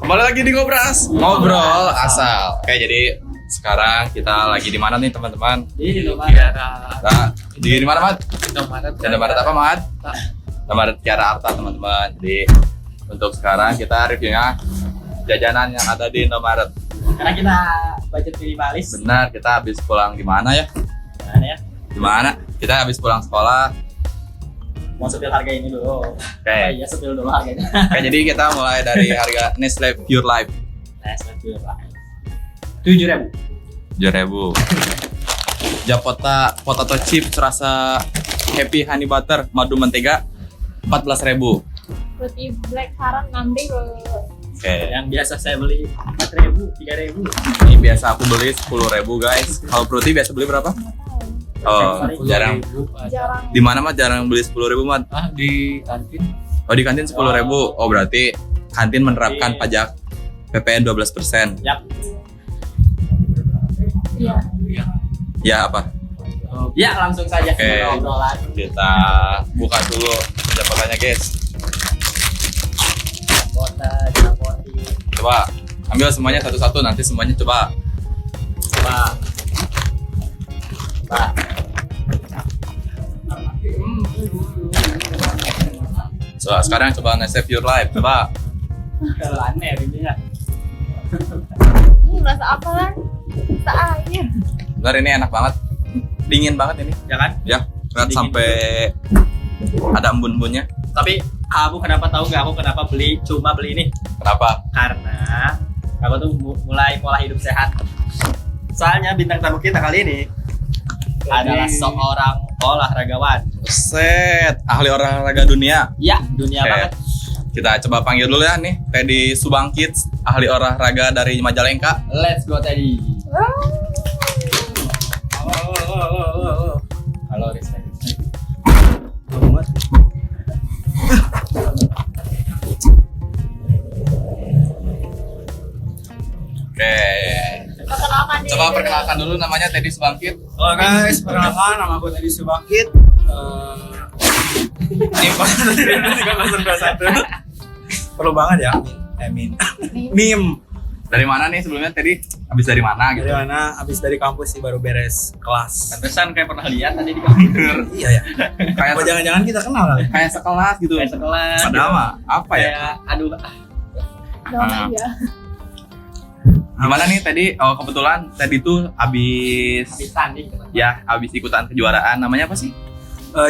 Kembali lagi di Ngobras, ngobrol asal. Oke, jadi sekarang kita lagi di mana nih teman-teman? Di Indomaret. Nah, di mana, Mat? Indomaret. Indomaret apa, Mat? Indomaret Kiara Arta, teman-teman. Jadi untuk sekarang kita reviewnya jajanan yang ada di Indomaret. Karena kita budget minimalis. Benar, kita habis pulang di mana ya? Mana ya? Di mana? Kita habis pulang sekolah. Mau setel harga ini dulu. Oke. Iya, setel dulu harganya. Oke, jadi kita mulai dari harga Nestle Pure Life. Nah, setel lah. 7.000. 7.000. Japota potato chips rasa happy honey butter madu mentega 14.000. Fruity black saran nanti ke Oke. Yang biasa saya beli 4.000, 3.000. Ini biasa aku beli 10.000 guys. Kalau fruity biasa beli berapa? Oh, jarang. jarang. Di mana Mat jarang beli 10.000 Mat? Di kantin. Oh, di kantin 10.000. Oh, berarti kantin menerapkan pajak PPN 12%. Yap. Iya. Ya apa? Ya, langsung saja Oke. kita obrolan. Kita buka dulu japotannya guys. Japoti. Coba ambil semuanya satu-satu, nanti semuanya coba. Pak. So, sekarang coba Nestle Pure Life, coba. Kalau aneh ini ya. Ini rasa apa kan? Rasa air. Benar, ini enak banget. Dingin banget ini. Ya kan? Ya, berat Dingin. sampai ada embun-embunnya. Tapi kamu kenapa tahu nggak aku kenapa cuma beli ini? Kenapa? Karena aku tuh mulai pola hidup sehat. Soalnya bintang tamu kita kali ini adalah seorang olahragawan. Set, ahli olahraga dunia. Ya, dunia Oke. banget. Kita coba panggil dulu ya nih, Teddy Subangkit, ahli olahraga dari Majalengka. Let's go Teddy. Halo Rizky. Oke. Perkenalkan diri Coba dulu. perkenalkan dulu namanya Teddy Subangkit. Halo guys, perkenalkan nama aku Teddy Subangkit. Ini perlu banget ya, meme. Dari mana nih sebelumnya Teddy? Habis dari mana gitu? Dari mana? Abis dari kampus sih, baru beres kelas. Pantesan kayak pernah lihat tadi di kamar. Iya ya. Kayak Apa jangan-jangan kita kenal kali? kayak sekelas gitu. Kayak sekelas. Padahal mah apa ya? Kayak aduh. Nama dia. Gimana nih Teddy? Oh, kebetulan Teddy tuh habis Habis tanding. habis ikutan kejuaraan. Namanya apa sih?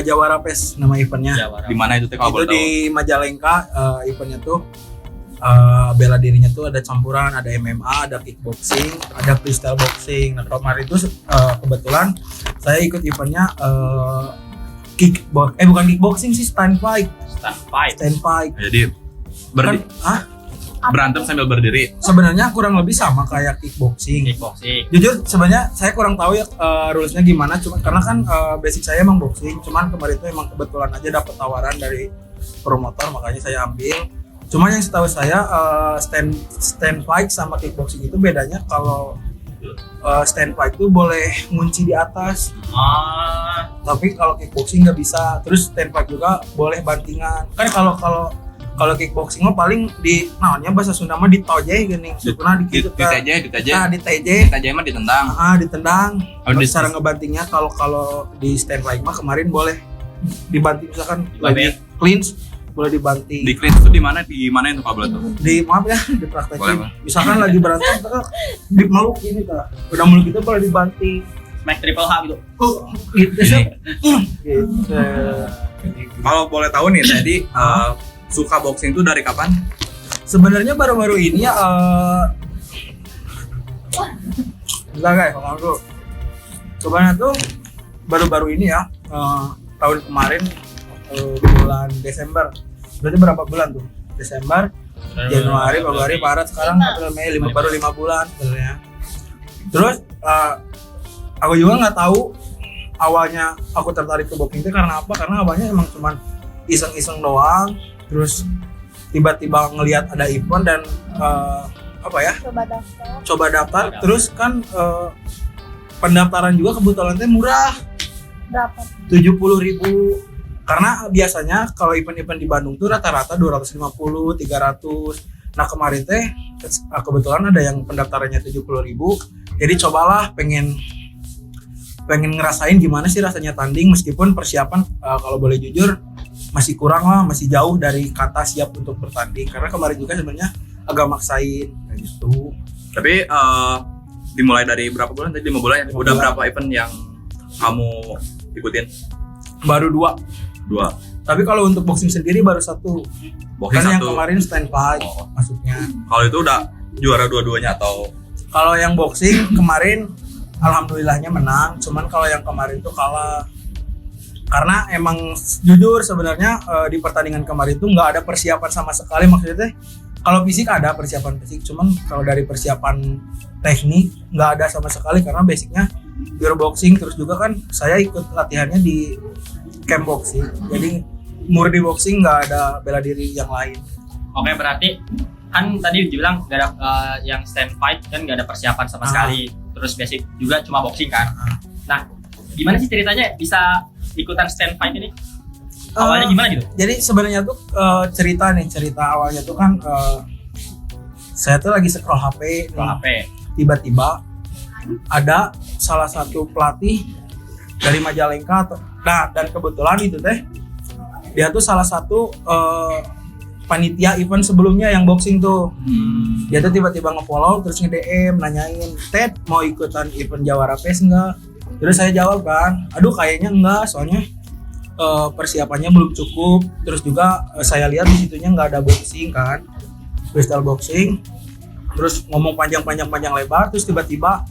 Jawara Pes nama eventnya. Jawara. Di mana itu teh kalau Itu boleh tahu? di Majalengka. Eventnya tuh bela dirinya tuh ada campuran, ada MMA, ada kickboxing, ada freestyle boxing. Nah kemarin itu kebetulan saya ikut eventnya bukan kickboxing sih, stand fight. Stand fight. Jadi berantem sambil berdiri. Sebenarnya kurang lebih sama kayak kickboxing. Kickboxing. Jujur sebenarnya saya kurang tahu ya rulesnya gimana, cuma karena kan basic saya emang boxing, cuman kemarin itu emang kebetulan aja dapat tawaran dari promotor, makanya saya ambil. Cuma yang setahu saya stand fight sama kickboxing itu bedanya kalau stand fight itu boleh ngunci di atas, tapi kalau kickboxing nggak bisa. Terus stand fight juga boleh bantingan. Kan kalau kickboxing mah paling di namanya bahasa Sunda mah ditojeh gini. Pernah Di TJ. Nah, di TJ. TJ mah ditendang. Ditendang. Oh, Terus di- cara ngebantingnya kalau di stand fight mah kemarin boleh dibanting, misalkan Dibanting. lagi clinch boleh dibanting. Di clinch itu di mana itu kalau boleh tahu? Di maaf ya, Boleh, dipraktekin. Bang. Misalkan lagi berantem di meluk ini Kak. Udah meluk itu boleh dibanting. Smack triple H gitu. Gitu Ini. sih. Gitu. Kalau boleh tahu nih Teddy suka boxing itu dari kapan? Sebenarnya baru-baru ini ya enggak guys, kalau aku sebenarnya tuh baru-baru ini ya tahun kemarin bulan Desember. Berarti berapa bulan tuh? Desember, Januari, Februari, Maret, sekarang April, Mei, baru 5 bulan sebenarnya. Terus aku juga nggak tahu awalnya aku tertarik ke boxing itu karena apa? Karena awalnya emang cuman iseng-iseng doang. Terus tiba-tiba ngelihat ada event dan coba daftar. Terus kan pendaftaran juga kebetulan murah. Berapa? 70.000. Karena biasanya kalau event-event di Bandung tuh rata-rata 250, 300. Nah kemarin teh kebetulan ada yang pendaftarannya 70.000. Jadi cobalah pengen ngerasain gimana sih rasanya tanding, meskipun persiapan kalau boleh jujur masih kurang lah, masih jauh dari kata siap untuk bertanding. Karena kemarin juga sebenarnya agak maksain kayak gitu. Tapi dimulai dari berapa bulan tadi? 5 bulan ya? Udah berapa event yang kamu ikutin? Baru 2. Tapi kalau untuk boxing sendiri baru 1. Boxing Kan yang 1. kemarin stand fight Oh. masuknya. Kalau itu udah juara dua-duanya atau? Kalau yang boxing kemarin alhamdulillahnya menang, cuman kalau yang kemarin tuh kalah. Karena emang jujur sebenarnya di pertandingan kemarin tuh nggak ada persiapan sama sekali, maksudnya teh kalau fisik ada persiapan fisik, cuman kalau dari persiapan teknik nggak ada sama sekali karena basicnya pure boxing. Terus juga kan saya ikut latihannya di camp boxing, jadi murni boxing, nggak ada bela diri yang lain. Oke, berarti kan tadi dibilang gak ada yang stand fight kan gak ada persiapan sama sekali. Terus basic juga cuma boxing kan. Nah, gimana sih ceritanya bisa ikutan stand fight ini? Awalnya gimana gitu? Jadi sebenarnya tuh cerita awalnya tuh kan saya tuh lagi scroll HP, Kalau HP. tiba-tiba ada salah satu pelatih dari Majalengka. Nah, dan kebetulan itu teh dia tuh salah satu panitia event sebelumnya yang boxing tuh. Dia tuh tiba-tiba nge-follow terus nge-DM nanyain, "Ted, mau ikutan event Jawara Pes enggak?" Terus saya jawab kan, "Aduh kayaknya enggak, soalnya persiapannya belum cukup." Terus juga saya lihat di situnya nggak ada boxing kan, freestyle boxing. Terus ngomong panjang lebar, terus tiba-tiba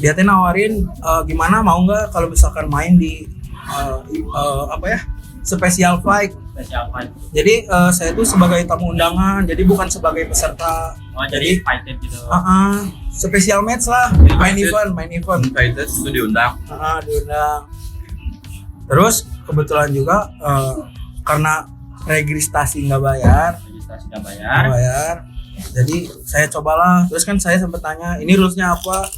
dia teh nawarin gimana mau nggak kalau misalkan main di special fight. Special fight. Jadi saya tuh sebagai tamu undangan, jadi bukan sebagai peserta. Oh, jadi fighted gitu. Special match lah, main event. Fighters itu diundang. Diundang. Terus kebetulan juga karena registrasi nggak bayar, Registrasi nggak bayar. jadi saya cobalah. Terus kan saya sempat tanya, ini rulesnya apa?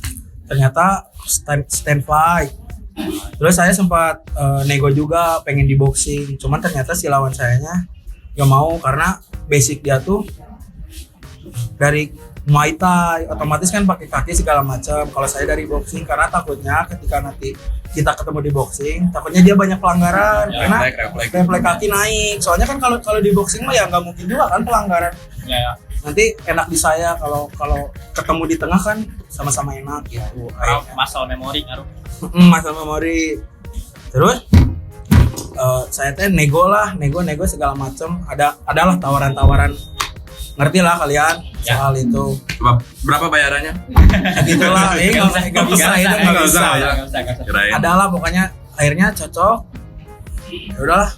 Ternyata stand fight. Terus saya sempat nego juga pengen di boxing, cuman ternyata si lawan sayanya nggak mau karena basic dia tuh dari Muay Thai, otomatis kan pakai kaki segala macam. Kalau saya dari boxing karena takutnya ketika nanti kita ketemu di boxing, takutnya dia banyak pelanggaran karena Refleks. refleks kaki naik. Soalnya kan kalau di boxing mah ya nggak mungkin juga kan pelanggaran. Ya. Nanti enak di saya kalau ketemu di tengah kan sama-sama enak gitu. Muscle memory ngaruh. Masa memori. Terus saya teh nego segala macam. Adalah tawaran-tawaran. Ngerti lah kalian soal itu. Coba berapa bayarannya? Gitulah, nggak bisa itu nggak bisa. Kirain. Adalah pokoknya akhirnya cocok. Ya udahlah,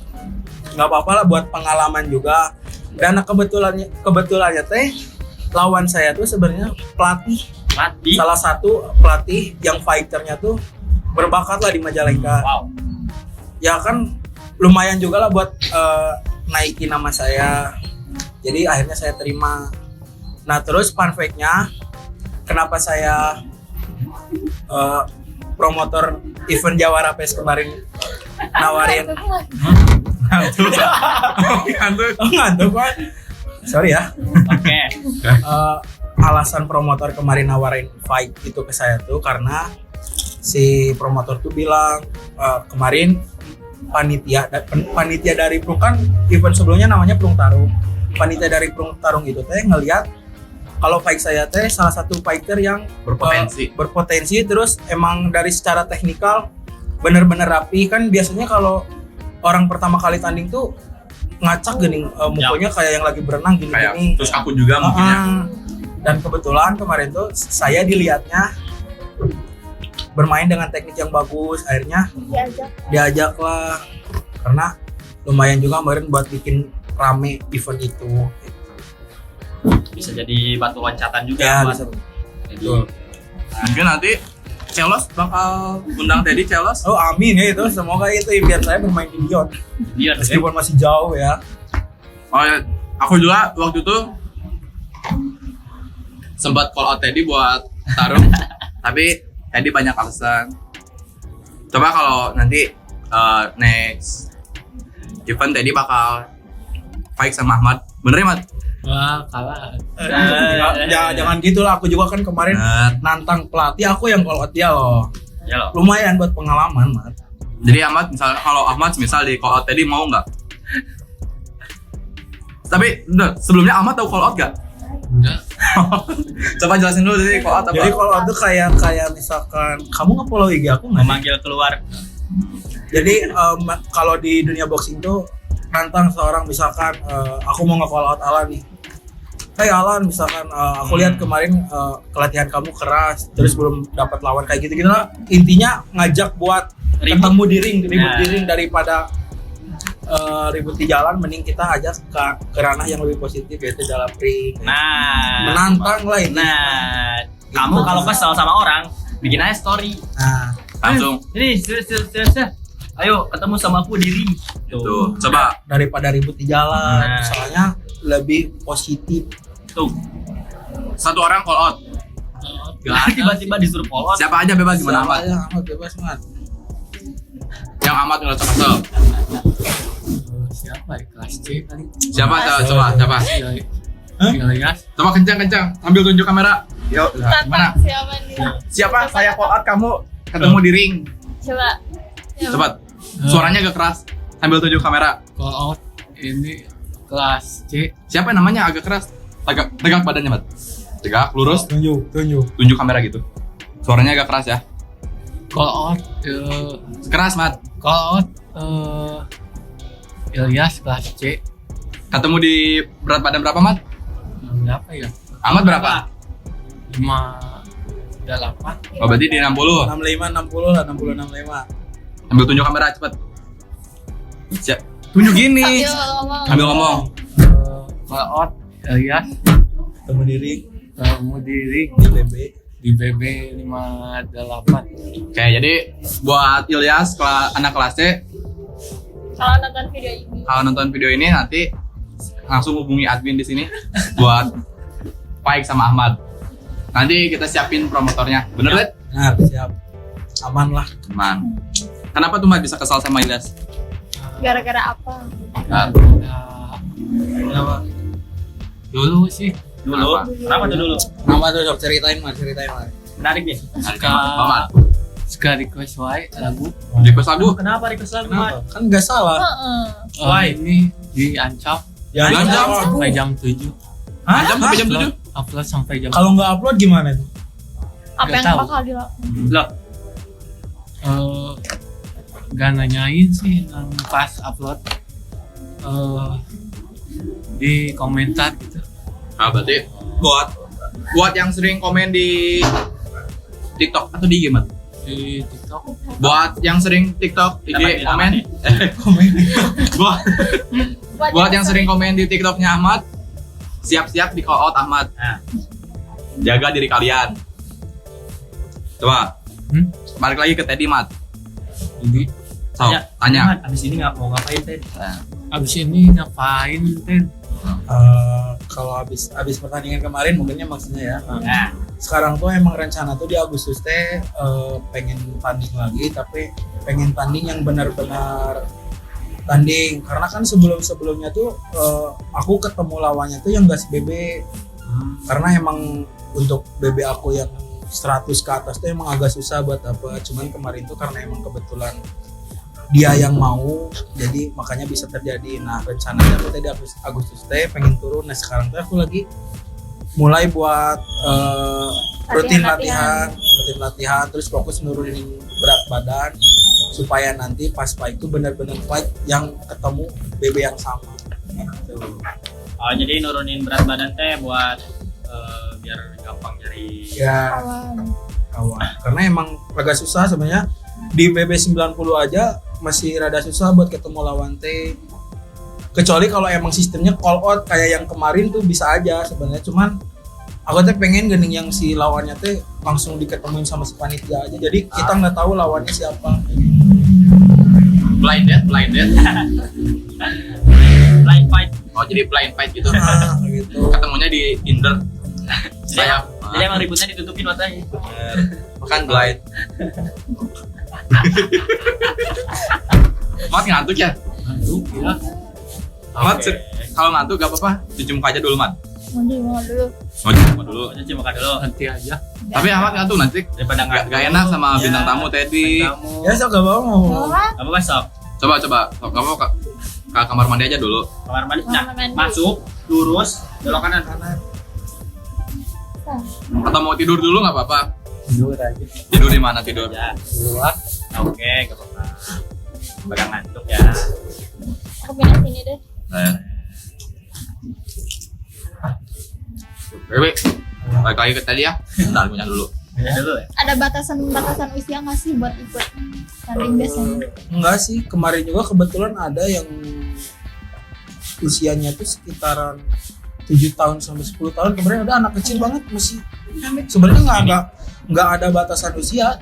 nggak apa-apa lah buat pengalaman juga. Dan kebetulannya teh lawan saya tuh sebenarnya pelatih. Salah satu pelatih yang fighternya tuh berbakat lah di Majalengka. Wow. Ya kan lumayan juga lah buat naikin nama saya. Jadi akhirnya saya terima. Nah terus fun fact-nya, kenapa saya promotor event Jawara Pes kemarin nawarin ngantuk kan? Sorry ya. Oke. Alasan promotor kemarin nawarin fight itu ke saya tuh karena si promotor tuh bilang kemarin panitia dari Prung, kan event sebelumnya namanya Prung Tarung. Panitia dari Prung Tarung itu teh ngelihat kalau fight saya teh salah satu fighter yang berpotensi, terus emang dari secara teknikal bener-bener rapi. Kan biasanya kalau orang pertama kali tanding tuh ngacak gini mukanya kayak yang lagi berenang gini. Terus aku juga mungkin. Dan kebetulan kemarin tuh saya dilihatnya bermain dengan teknik yang bagus, akhirnya diajak lah karena lumayan juga kemarin buat bikin rame event itu. Bisa jadi batu loncatan juga Ya, buat. bisa. Jadi, Mungkin nanti Celos bakal undang Teddy Celos. Oh amin ya itu, semoga itu impian saya bermain di Beyond biar meskipun masih jauh ya. Oh, aku juga waktu itu sempat call out Teddy buat tarung, tapi Teddy banyak alasan. Coba kalau nanti next event Teddy bakal fight sama Ahmad Bener ya, Mat? Wah, kalah. Jangan gitulah, aku juga kan kemarin nantang pelatih aku yang call out dia loh. Ya loh. Lumayan buat pengalaman, Mat. Jadi Ahmad, kalau Ahmad misal di call out tadi mau nggak? Tapi sebelumnya Ahmad tahu call out nggak? Enggak. Coba jelasin dulu jadi call out apa? Jadi call out tuh kayak misalkan kamu nge-follow IG aku nggak? Memanggil keluar. Jadi kalau di dunia boxing tuh nantang seorang misalkan aku mau nge-call out Alan nih. Hey Alan, misalkan aku lihat kemarin kelatihan kamu keras, terus belum dapat lawan kayak gitu-gitu lah. Intinya ngajak buat ketemu di ring, ribut di ring daripada ribut di jalan, mending kita ajak ke ranah yang lebih positif yaitu dalam ring. Nah, Menantang lah ini. nah, kamu kalau kesal sama orang, bikin aja story. Nah, Langsung. Ini, ayo ketemu sama aku di ring. Tuh, coba. daripada ribut di jalan, Nah. soalnya lebih positif. Tuh, Satu orang call out. tiba-tiba disuruh follow. Siapa aja bebas gimana Ahmad? Aja, Ahmad bebas Mat. Yang Ahmad nggak kesel. Siapa ya? Kelas C kali. Siapa? Coba. Ilyas. Coba kencang. Sambil tunjuk kamera. Yuk, gimana? Tatang siapa nih? Siapa? Saya call out kamu ketemu di ring. Coba. Cepat. Suaranya agak keras. Sambil tunjuk kamera. Call out ini kelas C. Siapa namanya agak keras? Tegak badannya, Mat. Tegak, lurus, Tunjuk. tunjuk kamera gitu. Suaranya agak keras ya. Call out Keras, Mat. call out Ilyas kelas C. Ketemu di berat badan berapa, Mat? Berapa ya? Ahmad berapa? 58. Oh, berarti di 60. 65 lah, 65. Sambil tunjuk kamera cepet. Siap. Tunjuk gini. Sambil ngomong. Call out Ilyas Ketemu di ring ketemu di ring di BB. di BB 58. Oke, jadi buat Ilyas anak kelas C, Kalau nonton video ini. kalau nonton video ini nanti langsung hubungi admin di sini buat Faik sama Ahmad. Nanti kita siapin promotornya. Bener, Red? Benar, siap. Aman lah. Man. Kenapa tuh Mat bisa kesal sama Ilyas? Gara-gara apa? Nah, Kenapa? Dulu sih Dulu. Kenapa tuh dulu? Nama tuh sok ceritain Mat. Menarik nih. Ahmad. suka request wae lagu. Request lagu. Kenapa request lagu, Mat? Kenapa? Kan nggak salah. Heeh. Why? Ini diancam Ya, Diancam? sampai jam 7. Jam sampai jam 7. Upload sampai jam. Kalau nggak upload gimana tuh? Apa Nggak yang tahu. bakal dilakukan? Loh, Gak nanyain sih yang pas upload di komentar gitu. Nah, berarti buat yang sering komen di TikTok atau di IG, Mat? Di TikTok. Buat yang sering TikTok, IG, Dapat komen. Buat yang sering komen di TikToknya Ahmad, siap-siap di call out Ahmad. Nah. Jaga diri kalian. Coba. Balik lagi ke Teddy, Mat. Jadi So, tanya. Mat, abis ini nggak mau ngapain, Ted? abis ini ngapain Ten? Kalau habis pertandingan kemarin mungkinnya maksudnya ya. Nah, Sekarang tuh emang rencana tuh di Agustus teh pengen tanding lagi, tapi pengen tanding yang benar-benar tanding, karena kan sebelumnya tuh aku ketemu lawannya tuh yang gas BB, karena emang untuk BB aku yang 100 ke atas tuh emang agak susah buat apa. Cuman kemarin tuh karena emang kebetulan dia yang mau, jadi makanya bisa terjadi. Nah rencananya aku tadi Agustus teh pengen turun. Nah sekarang tuh aku lagi mulai buat rutin latihan, terus fokus nurunin berat badan supaya nanti pas fight itu benar-benar fight yang ketemu BB yang sama. jadi nurunin berat badan teh buat biar gampang nyari. Ya kawan, karena emang agak susah sebenarnya di BB 90 aja masih rada susah buat ketemu lawan T. Kecuali kalau emang sistemnya call out kayak yang kemarin tuh bisa aja sebenarnya. Cuman aku tuh pengen gening yang si lawannya tuh langsung diketemuin sama si panitia aja. Jadi kita nggak tahu lawannya siapa. Blind date. Blind fight. Oh, jadi blind fight gitu. Nah, gitu. Ketemunya di Tinder. Saya Jadi emang ributnya ditutupin matanya. makan blind. Mat ngantuk ya? Aduh, ya. Mat Oke. kalau ngantuk gak apa-apa, cuci muka aja dulu, Mat. Mau dulu. Mau cuci muka dulu. Cuci muka dulu. Nanti aja. Tapi Ahmad ngantuk nanti Daripada gak enak sama bintang tamu Teddy. Kamu. Ya sok gak mau ngomong. Apa Mas Sok? Coba, sok kamu ke kamar mandi aja dulu. Kamar mandi. Nah, Kamar mandi. masuk, lurus, belok kanan. Atau mau tidur dulu nggak apa-apa. Tidur aja. Tidur di mana tidur? Ya. Luar. Oke, gak apa-apa. Bakal ngantuk ya. Aku pindah sini deh. Bebe, balik lagi ke tadi ya. Bentar, punya dulu. Ya dulu ya. Ada batasan usia nggak sih buat ikut tanding biasanya? Enggak sih, kemarin juga kebetulan ada yang usianya tuh sekitaran 7 tahun sampai 10 tahun. Kemarin ada anak kecil banget masih. Sebenarnya nggak ada batasan usia.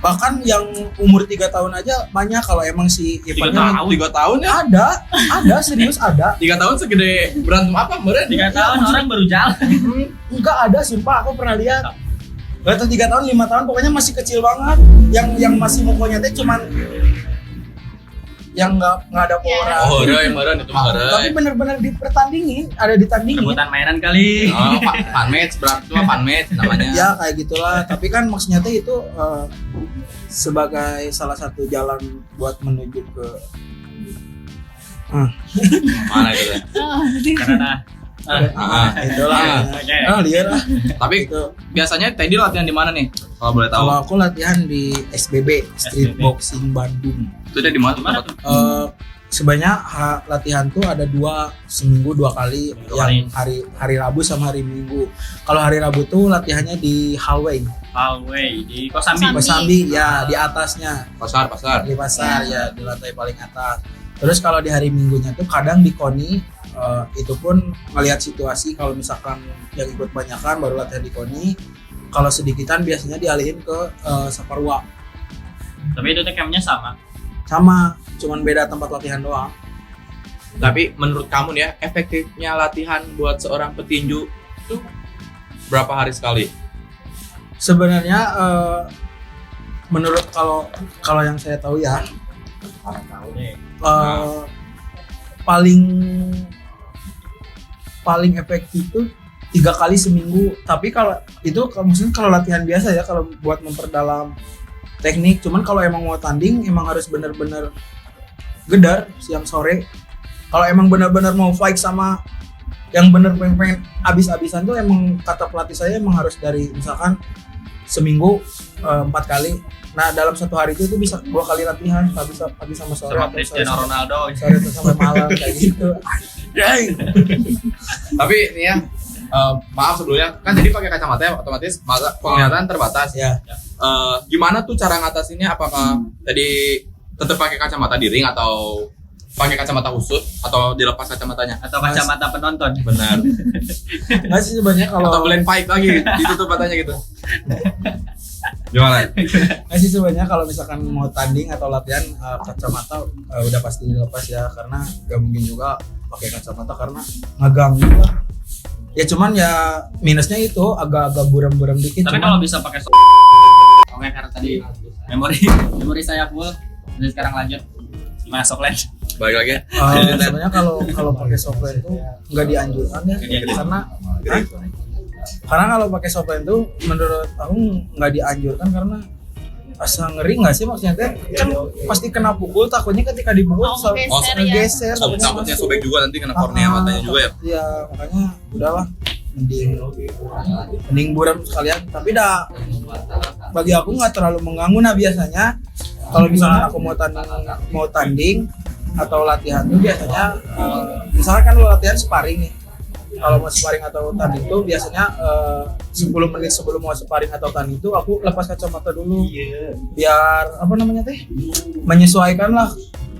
Bahkan yang umur 3 tahun aja banyak kalau emang si Ivannya 3 tahun ya? ada serius ada. 3 tahun segede berantem apa kemarin? 3 tahun orang baru jalan. Enggak ada sumpah aku pernah lihat. Gak tau 3 tahun 5 tahun pokoknya masih kecil banget. Yang masih mukanya teh cuman yang nggak ada orang. Oh, meren itu mah Tapi benar-benar dipertandingin, ada ditandingin. Rebutan mainan kali. Oh, fun match, berapa itu fun match namanya. Ya kayak gitulah. Tapi kan maksudnya teh itu sebagai salah satu jalan buat menuju ke Mana itu ya? Karena itulah. Oke. Lihat lah. Tapi Itu. biasanya Teddy latihan di mana nih? Kalau boleh tahu. Kalau aku latihan di SBB Street SBB. Boxing Bandung. Itu dia di mana? Gimana tuh? Sebanyak latihan tuh ada seminggu 2 kali, Dua yang hari Rabu sama hari Minggu. Kalau hari Rabu tuh latihannya di hallway, Hallway di Kosambi. Kosambi ya di atasnya, Pasar. di pasar ya di lantai paling atas. Terus kalau di hari Minggunya tuh kadang di KONI, itu pun ngelihat situasi. Kalau misalkan yang ikut banyakan baru latihan di KONI. Kalau sedikitan biasanya dialihin ke Saparua. Tapi itu tuh campnya sama. Sama, cuman beda tempat latihan doang. Tapi menurut kamu nih ya, efektifnya latihan buat seorang petinju itu berapa hari sekali? Sebenarnya menurut kalau yang saya tahu ya, Tahu deh. paling efektif itu 3 kali seminggu. Tapi kalau itu maksudnya kalau latihan biasa ya, kalau buat memperdalam teknik. Cuman kalau emang mau tanding emang harus benar-benar gedar siang sore. Kalau emang benar-benar mau fight sama yang bener pengen abis-abisan tuh emang kata pelatih saya emang harus dari misalkan seminggu 4 kali. Nah dalam 1 hari itu bisa 2 kali latihan, habis sama sore Sama atau Cristiano Ronaldo. sore atau sampai malam kayak gitu. Tapi ini ya, maaf sebelumnya, kan tadi pakai kacamata ya, otomatis penglihatan terbatas. Ya. Gimana tuh cara ngatasinnya? Apakah tadi tetap pakai kacamata di ring atau pakai kacamata khusus atau dilepas kacamatanya? Atau kacamata penonton. Benar. Nggak sih sebenarnya Atau kalau blend fight lagi, ditutup matanya gitu. Gimana? nggak sih sebenarnya kalau misalkan mau tanding atau latihan kacamata udah pasti dilepas ya, karena gak mungkin juga pakai kacamata karena ngeganggu lah. Ya cuman ya minusnya itu agak-agak buram-buram dikit. Tapi cuman kalau bisa pakai Oke, karena tadi memori saya full. Jadi sekarang lanjut. Gimana Soklen? Balik lagi. sebenarnya kalau pakai software itu nggak dianjurkan ya, Nggak dianjurkan. karena kalau pakai software itu menurut aku nggak dianjurkan karena asa ngeri nggak sih, maksudnya teh kan pasti kena pukul, takutnya ketika dipukul Geser ya. Takutnya sobek juga nanti kena kornea matanya juga ya. Ya makanya udahlah, mending buram sekalian. Tapi bagi aku nggak terlalu mengganggu. Nah biasanya kalau misalnya aku mau tanding atau latihan tuh biasanya misalnya kan lo latihan sparring nih, kalau mau sparring atau tanding tuh biasanya 10 menit sebelum mau sparring atau tanding tuh aku lepas kacamata dulu biar menyesuaikan lah,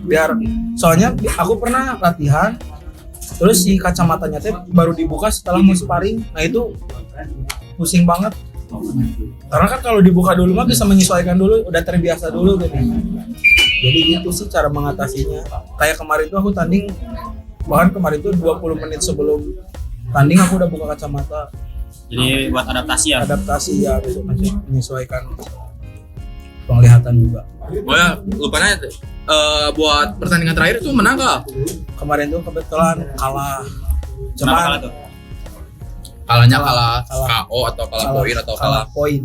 biar soalnya aku pernah latihan terus si kacamatanya teh baru dibuka setelah mau sparring. Nah itu pusing banget karena kan kalau dibuka dulu mah bisa menyesuaikan dulu, udah terbiasa dulu gitu. Jadi gitu sih cara mengatasinya. Kayak kemarin tuh aku tanding, bahkan kemarin tuh 20 menit sebelum tanding aku udah buka kacamata. Jadi buat adaptasi ya. Adaptasi ya, besok menyesuaikan. penglihatan juga. Oh ya, lupa nanya. Buat pertandingan terakhir itu menang gak? Kemarin tuh kebetulan kalah. Kenapa kalah Cuman tuh? Kalahnya Kalah. KO atau kalah poin atau kalah poin.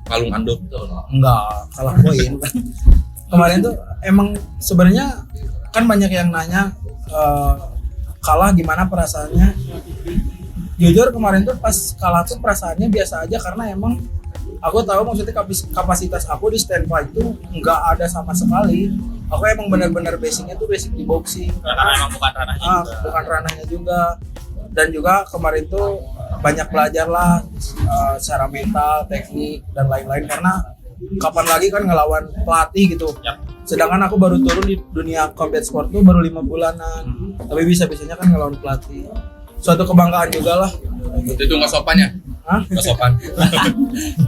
kalung anduk? Enggak, kalah poin. Kemarin tuh emang sebenarnya kan banyak yang nanya kalah gimana perasaannya. Jujur kemarin tuh pas kalah tuh perasaannya biasa aja karena emang aku tahu maksudnya kapasitas aku di stand fight itu nggak ada sama sekali. Aku emang benar-benar basicnya tuh basic di boxing. Karena emang bukan ranahnya juga. Bukan ranahnya juga. Dan juga kemarin tuh banyak belajar lah secara mental, teknik dan lain-lain karena kapan lagi kan ngelawan pelatih gitu. Yap. Sedangkan aku baru turun di dunia combat sport tuh baru 5 bulanan. Tapi bisa-bisanya kan ngelawan pelatih. Suatu kebanggaan juga lah. Itu nggak sopan ya? Hah? Nggak sopan.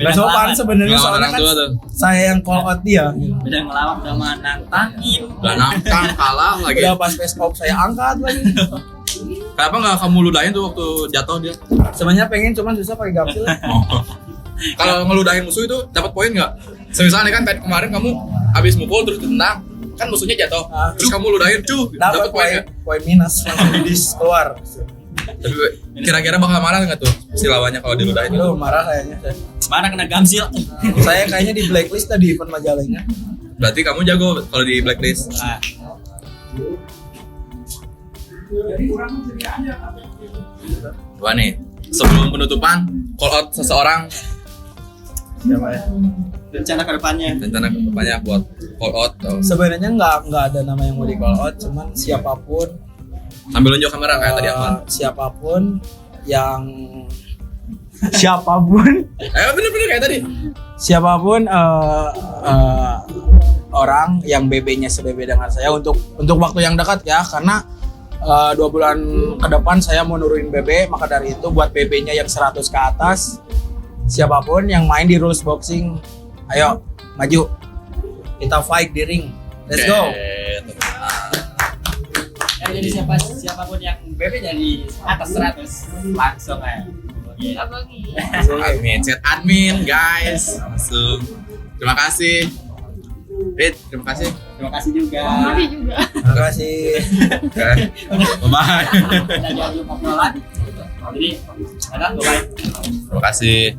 Gak sopan sebenarnya Ngelawan soalnya orang kan tua tuh. saya yang call out dia. Udah ngelawak sama nantangin. Udah nantang kalah lagi. Udah pas face off saya angkat lagi. Kenapa nggak kamu ludahin tuh waktu jatuh dia? Sebenarnya pengen cuman susah pakai gapsil. Kalau ngeludahin musuh itu dapat poin nggak? Misalnya kan kayak kemarin kamu habis mukul terus ditendang, kan musuhnya jatuh. Terus kamu ludahin, dapat Dapat poin nggak? poin minus langsung didis keluar. Tapi kira-kira bakal marah nggak tuh si lawannya kalau diludahin? Aduh marah kayaknya. Mana kena gamsil? Saya kayaknya di blacklist tadi event Majalengka. Berarti kamu jago kalau di blacklist. Nah, Wah nih, sebelum penutupan, call out seseorang Siapa ya? rencana ke depannya. rencana kedepannya buat call out atau Sebenarnya nggak ada nama yang mau di call out, cuman siapapun sambil nunjuk kamera kayak tadi Ahmad. siapapun yang siapapun Bener-bener kayak tadi. siapapun orang yang BB-nya se-BB dengan saya untuk waktu yang dekat ya karena 2 bulan ke depan saya mau nurunin BB, maka dari itu buat BB-nya yang 100 ke atas siapapun yang main di rules boxing ayo maju kita fight di ring, let's go. Jadi siapapun yang BB dari atas 100 langsung aja. Admin, set admin guys. Langsung. Terima kasih. Rit, terima kasih. Terima kasih juga. Mari juga. Terima kasih. Bye-bye. Kita jadi ngobrolan. Jadi, bye. Terima kasih.